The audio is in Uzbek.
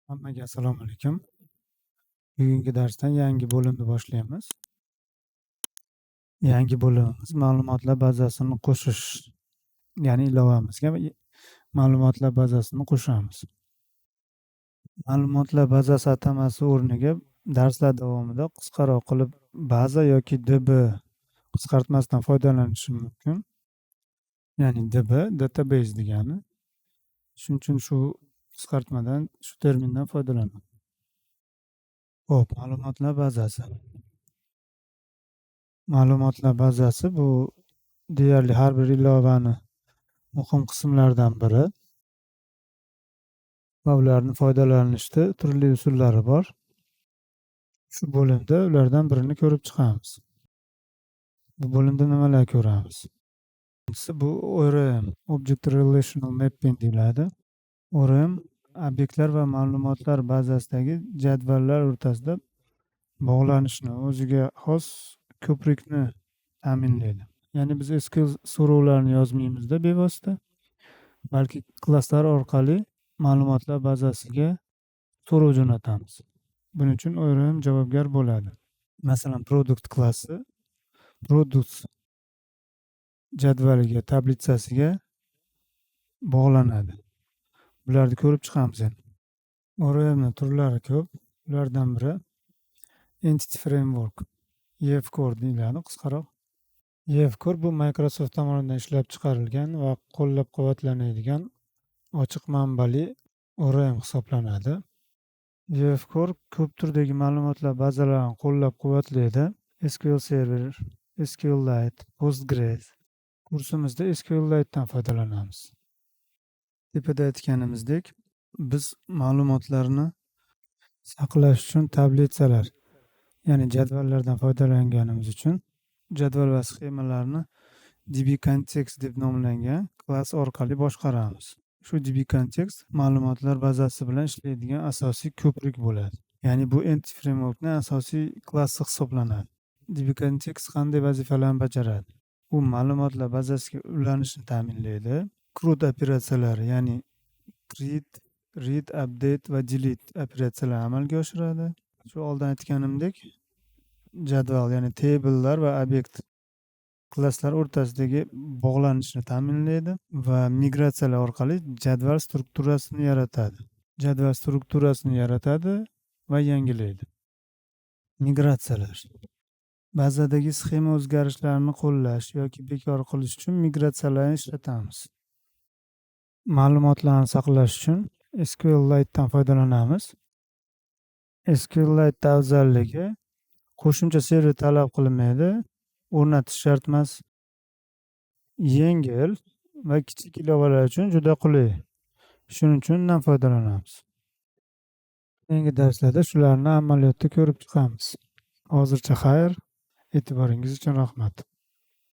Hammaga assalomu alaykum. Bugungi darsdan yangi bo'limni boshlaymiz. Yangi bo'limimiz ma'lumotlar bazasini qo'shish, ya'ni ilovamizga ma'lumotlar bazasini qo'shamiz. Ma'lumotlar bazasi atamasi o'rniga darslar davomida qisqaroq qilib baza yoki DB qisqartmasidan foydalanishim mumkin. Ya'ni DB database degani. Shuning uchun shu qisqartmadan, shu termindan foydalanaman. Xo'p, ma'lumotlar bazasi. Ma'lumotlar bazasi bu deyarli har bir ilovani muhim qismlaridan biri va ularni foydalanishda turli usullari bor. Shu bo'limda ulardan birini ko'rib chiqamiz. Bu bo'limda nimalar ko'ramiz? Birinchisi bu ORM, Object Relational Mapping deyiladi. ORM obyektlar va ma'lumotlar bazasidagi jadvallar o'rtasida bog'lanishni, o'ziga xos ko'prikni ta'minlaydi. Ya'ni biz SQL so'rovlarini yozmaymizda bevosita, balki klasslar orqali ma'lumotlar bazasiga so'rov jo'natamiz. Buning uchun ORM javobgar bo'ladi. Masalan, product klassi product jadvaliga, tablitsasiga bog'lanadi. Bularni ko'rib chiqamiz endi. ORMning turlari ko'p. Ulardan biri Entity Framework, EF-Core deyiladi qisqaroq. EF-Core bu Microsoft tomonidan ishlab chiqarilgan va qo'llab-quvvatlanadigan ochiq manbali ORM hisoblanadi. EF-Core ko'p turdagi ma'lumotlar bazalarini qo'llab-quvvatlaydi. SQL Server, SQLite, Postgres. Kursimizda SQLite'dan foydalanamiz. Tepada aytganimizdek, biz ma'lumotlarni saqlash uchun tablitsalar, ya'ni jadvallardan foydalanganimiz uchun jadval va sxemalarni dbcontext deb nomlangan klass orqali boshqaramiz. Shu dbcontext ma'lumotlar bazasi bilan ishlaydigan asosiy ko'prik bo'ladi. Ya'ni bu Entity Frameworkning asosiy klassi hisoblanadi. dbcontext qanday vazifalarni bajaradi? U ma'lumotlar bazasiga ulanishni ta'minlaydi. CRUD operatsiyalari, ya'ni create, read, update va delete operatsiyalarini amalga oshiradi. Shu oldin aytganimdek, jadval, ya'ni tablelar va obyekt klasslar o'rtasidagi bog'lanishni ta'minlaydi va migratsiyalar orqali jadval strukturasini yaratadi. Jadval strukturasini yaratadi va yangilaydi. Migratsiyalar. Bazadagi sxema o'zgarishlarini qo'llash yoki bekor qilish uchun migratsiyalarni ishlatamiz. Ma'lumotlarni saqlash uchun SQLite'dan foydalanamiz. SQLite afzalligi qo'shimcha server talab qilinmaydi, o'rnatish shart emas, yengil va kichik ilovalar uchun juda qulay. Shuning uchun undan foydalanamiz. Keyingi darslarda shularni amaliyotda ko'rib chiqamiz. Hozircha xayr, e'tiboringiz uchun rahmat.